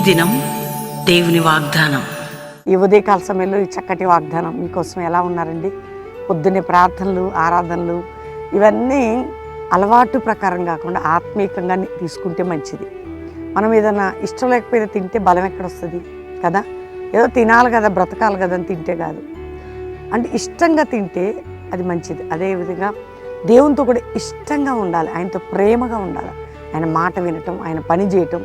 దినం దేవుని వాగ్దానం. ఈ ఉదయకాల సమయంలో ఈ చక్కటి వాగ్దానం మీకోసం ఎలా ఉన్నారండి? పొద్దున్నే ప్రార్థనలు, ఆరాధనలు ఇవన్నీ అలవాటు ప్రకారం కాకుండా ఆత్మీయంగా తీసుకుంటే మంచిది. మనం ఏదైనా ఇష్టం లేకపోయినా తింటే బలం ఎక్కడొస్తుంది కదా? ఏదో తినాలి కదా, బ్రతకాలి కదా అని తింటే కాదు. అంటే ఇష్టంగా తింటే అది మంచిది. అదేవిధంగా దేవునితో కూడా ఇష్టంగా ఉండాలి, ఆయనతో ప్రేమగా ఉండాలి. ఆయన మాట వినటం, ఆయన పని చేయటం.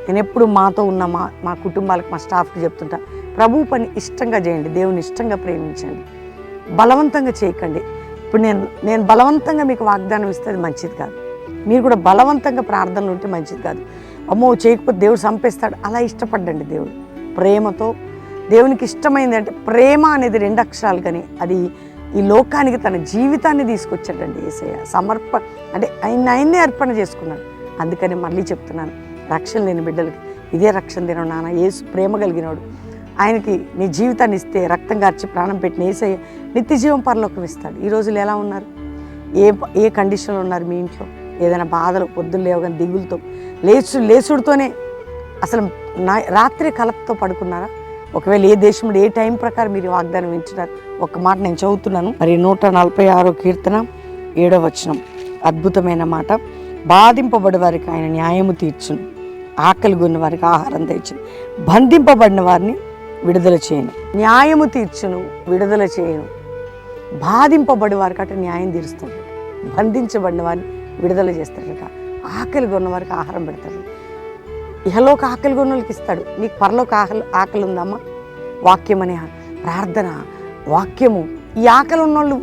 నేను ఎప్పుడు మాతో ఉన్న మా కుటుంబాలకు, మా స్టాఫ్కి చెప్తుంటా, ప్రభు పని ఇష్టంగా చేయండి, దేవుని ఇష్టంగా ప్రేమించండి, బలవంతంగా చేయకండి. ఇప్పుడు నేను బలవంతంగా మీకు వాగ్దానం ఇస్తే అది మంచిది కాదు. మీరు కూడా బలవంతంగా ప్రార్థనలు ఉంటే మంచిది కాదు. అమ్మో చేయకపోతే దేవుడు చంపేస్తాడు, అలా ఇష్టపడ్డండి. దేవుడు ప్రేమతో, దేవునికి ఇష్టమైంది అంటే ప్రేమ అనేది 2 అక్షరాలు, కానీ అది ఈ లోకానికి తన జీవితాన్ని తీసుకొచ్చాడండి యేసయ్య. అంటే ఆయన్నే అర్పణ చేసుకున్నాడు. అందుకని మళ్ళీ చెప్తున్నాను, రక్షణ లేని బిడ్డలకి ఇదే రక్షణ దినం నాన్న. యేసు ప్రేమ కలిగినాడు, ఆయనకి నీ జీవితాన్ని ఇస్తే, రక్తం కార్చి ప్రాణం పెట్టిన యేసయ్య నిత్య జీవం పరలోకం ఇస్తాడు. ఈ రోజులు ఎలా ఉన్నారు? ఏ కండిషన్లో ఉన్నారు? మీ ఇంట్లో ఏదైనా బాధలు, పొద్దున్న లేవగానే దిగులతో, లేచుడుతోనే అసలు రాత్రి కలపతో పడుకున్నారా? ఒకవేళ ఏ దేశంలో ఏ టైం ప్రకారం మీరు వాగ్దానం వింటున్నారు? ఒక మాట నేను చదువుతున్నాను. మరి 146 కీర్తన 7వ వచనం, అద్భుతమైన మాట. బాధింపబడి వారికి ఆయన న్యాయము తీర్చును, ఆకలి కొన్న వారికి ఆహారం తెచ్చును, బంధింపబడిన వారిని విడుదల చేయను. న్యాయము తీర్చును, విడుదల చేయను. బాధింపబడి వారికి అటు న్యాయం తీరుస్తాడు, బంధించబడిన వారిని విడుదల చేస్తాడట, ఆకలి కొన్న వారికి ఆహారం పెడతాడు. ఇహలోక ఆకలి కొన్న వాళ్ళకి ఇస్తాడు. నీకు పరలోక ఆకలి ఉందమ్మా? వాక్యం అనే ప్రార్థన, వాక్యము. ఈ ఆకలి ఉన్నోళ్ళు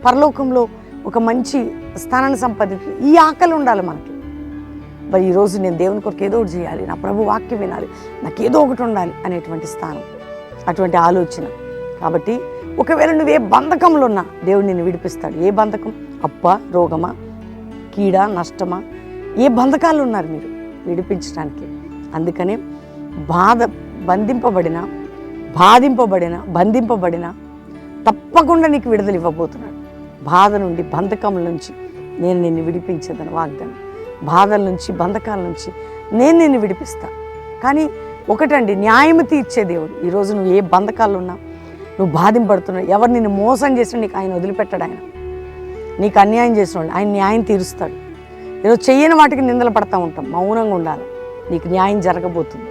పరలోకంలో ఒక మంచి స్థానాన్ని సంపాదించి, ఈ ఆకలి ఉండాలి మనకి. మరి ఈరోజు నేను దేవుని కొరకు ఏదో ఒకటి చేయాలి, నా ప్రభు వాక్యం వినాలి, నాకు ఏదో ఒకటి ఉండాలి అనేటువంటి స్థానం, అటువంటి ఆలోచన. కాబట్టి ఒకవేళ నువ్వే బంధకంలో ఉన్నా దేవుడు నిన్ను విడిపిస్తాడు. ఏ బంధకం? అప్ప, రోగమా, కీడ, నష్టమా, ఏ బంధకాలు ఉన్నారు మీరు విడిపించడానికి? అందుకనే బంధింపబడిన తప్పకుండా నీకు విడుదల ఇవ్వబోతున్నాడు. బాధ నుండి, బంధకముల నుంచి నేను నిన్ను విడిపించేదని వాగ్దానం. బాధల నుంచి, బంధకాల నుంచి నేను నిన్ను విడిపిస్తా. కానీ ఒకటండి, న్యాయం తీర్చే దేవుడు. ఈరోజు నువ్వు ఏ బంధకాల్లో ఉన్నా, నువ్వు బాధింపడుతున్నావు, ఎవరు నిన్ను మోసం చేసినా నీకు ఆయన వదిలిపెట్టాడు. ఆయన నీకు అన్యాయం చేసిన వాళ్ళు ఆయన న్యాయం తీరుస్తాడు. ఈరోజు చెయ్యని వాటికి నిందలు పడతా ఉంటాం, మౌనంగా ఉండాలి. నీకు న్యాయం జరగబోతుంది.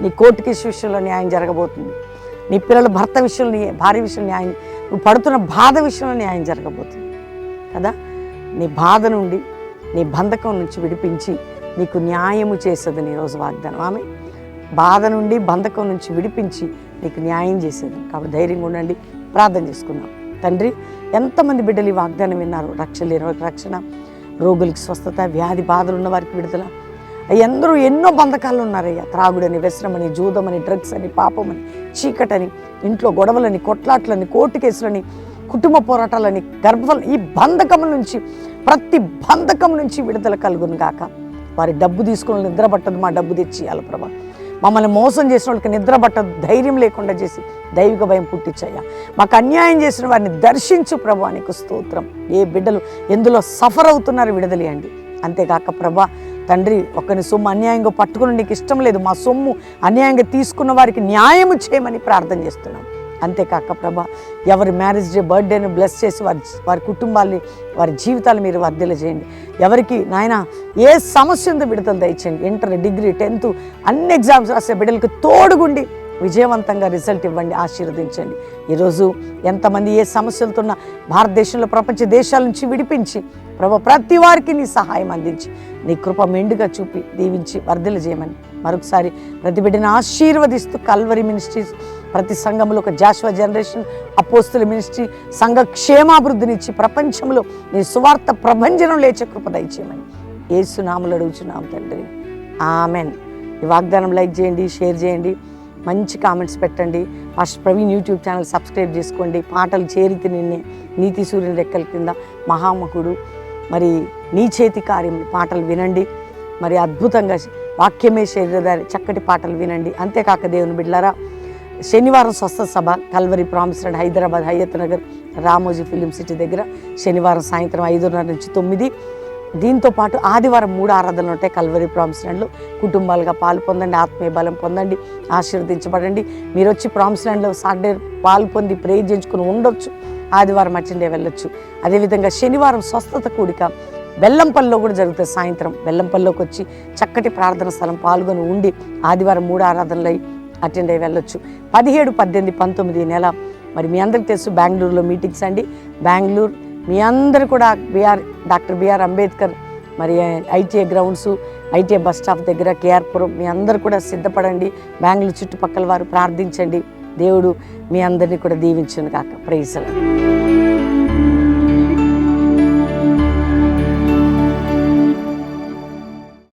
నీ కోర్టు కేసు విషయంలో న్యాయం జరగబోతుంది. నీ పిల్లల భర్త విషయంలో, భార్య విషయంలో న్యాయం, నువ్వు పడుతున్న బాధ విషయంలో న్యాయం జరగబోతుంది కదా. నీ బాధ నుండి, నీ బంధకం నుంచి విడిపించి నీకు న్యాయము చేసేదని ఈరోజు వాగ్దానం. ఆమె బాధ నుండి, బంధకం నుంచి విడిపించి నీకు న్యాయం చేసేది. కాబట్టి ధైర్యంగా ఉండండి, ప్రార్థన చేసుకుందాం. తండ్రి, ఎంతమంది బిడ్డలు ఈ వాగ్దానం విన్నారు? రక్షణ లేని వారికి రక్షణ, రోగులకి స్వస్థత, వ్యాధి బాధలు ఉన్న వారికి విడుదల. అందరూ ఎన్నో బంధకాలు ఉన్నారయ్యా. త్రాగుడని, వ్యసనమని, జూదమని, డ్రగ్స్ అని, పాపమని, చీకటని, ఇంట్లో గొడవలని, కొట్లాట్లని, కోర్టు కేసులని, కుటుంబ పోరాటాలని, గర్భఫలం, ఈ బంధకం నుంచి, ప్రతి బంధకం నుంచి విడుదల కలుగును గాక. వారి డబ్బు తీసుకుని నిద్ర పట్టదు, మా డబ్బు తెచ్చి ఇవ్వాలి ప్రభా. మమ్మల్ని మోసం చేసిన వాళ్ళకి నిద్ర పట్టదు, ధైర్యం లేకుండా చేసి దైవిక భయం పుట్టించయ్యా. మాకు అన్యాయం చేసిన వారిని దర్శించు ప్రభా, నీకు స్తోత్రం. ఏ బిడ్డలు ఎందులో సఫర్ అవుతున్నారు విడుదలయండి. అంతేకాక ప్రభా తండ్రి, ఒకరిని సొమ్ము అన్యాయంగా పట్టుకుని నీకు ఇష్టం లేదు, మా సొమ్ము అన్యాయంగా తీసుకున్న వారికి న్యాయము చేయమని ప్రార్థన చేస్తున్నాం. అంతేకాక ప్రభా, ఎవరి మ్యారేజ్ డే, బర్త్డేని బ్లెస్ చేసి వారి కుటుంబాల్ని, వారి జీవితాలు మీరు వర్ధిల్ల చేయండి. ఎవరికి నాయన ఏ సమస్య ఉందో విడుదల దయచేయండి. ఇంటర్, డిగ్రీ, 10th అన్ని ఎగ్జామ్స్ రాసే బిడ్డలకు తోడుగుండి విజయవంతంగా రిజల్ట్ ఇవ్వండి, ఆశీర్వదించండి. ఈరోజు ఎంతమంది ఏ సమస్యలతో ఉన్న భారతదేశంలో, ప్రపంచ దేశాల నుంచి విడిపించి ప్రభు ప్రతి వారికి నీ సహాయం అందించి, నీ కృప మెండుగా చూపి దీవించి వర్ధిల్ల చేయమని మరొకసారి ప్రతి బిడ్డను ఆశీర్వదిస్తూ, కల్వరి మినిస్ట్రీస్ ప్రతి సంఘంలో ఒక జాషువా జనరేషన్ అపోస్తుల మినిస్ట్రీ సంఘ క్షేమాభివృద్ధినిచ్చి ప్రపంచంలో నీ సువార్త ప్రభంజనం లేచే కృప దయచేయమని యేసు నామములో అడుగుచున్నాం తండ్రి, ఆమెన్. ఈ వాగ్దానం లైక్ చేయండి, షేర్ చేయండి, మంచి కామెంట్స్ పెట్టండి. Pastor Praveen YouTube channel subscribe చేసుకోండి. పాటలు చేరితి నిన్నే, నీతి సూర్యుని రెక్కల కింద, మహామహుడు, మరి నీ చేతి కార్యం పాటలు వినండి. మరి అద్భుతంగా వాక్యమే శరీరధారి చక్కటి పాటలు వినండి. అంతేకాక దేవుని బిడ్డలారా, శనివారం స్వస్థ సభ Calvary promise road, Hyderabad, Hayath Nagar, Ramoji film city దగ్గర శనివారం సాయంత్రం 5:30 నుంచి 9, దీంతో పాటు ఆదివారం 3 ఆరాధనలు ఉంటాయి కల్వరి ప్రామిస్ ల్యాండ్లో. కుటుంబాలుగా పాలు పొందండి, ఆత్మీయ బలం పొందండి, ఆశీర్వదించబడండి. మీరు వచ్చి ప్రామిస్ ల్యాండ్లో సాటర్డే పాలు పొంది ప్రేయర్ చేయించుకుని ఉండొచ్చు. ఆదివారం అటెండ్ అయ్యి వెళ్ళొచ్చు. అదేవిధంగా శనివారం స్వస్థత కూడిక బెల్లంపల్లిలో కూడా జరుగుతుంది. సాయంత్రం బెల్లంపల్లిలోకి వచ్చి చక్కటి ప్రార్థన స్థలం పాల్గొని ఉండి ఆదివారం 3 ఆరాధనలు అటెండ్ అయ్యి వెళ్ళొచ్చు. 17, 18, 19 నెల మరి మీ అందరికీ తెలుసు బెంగళూరులో మీటింగ్స్ అండి. బెంగళూరు మీ అందరూ కూడా డాక్టర్ బిఆర్ అంబేద్కర్ మరి ITI grounds, ITI bus stop దగ్గర కేఆర్పురం మీ అందరూ కూడా సిద్ధపడండి. బెంగళూరు చుట్టుపక్కల వారు ప్రార్థించండి. దేవుడు మీ అందరినీ కూడా దీవించును గాక. Praise the lord.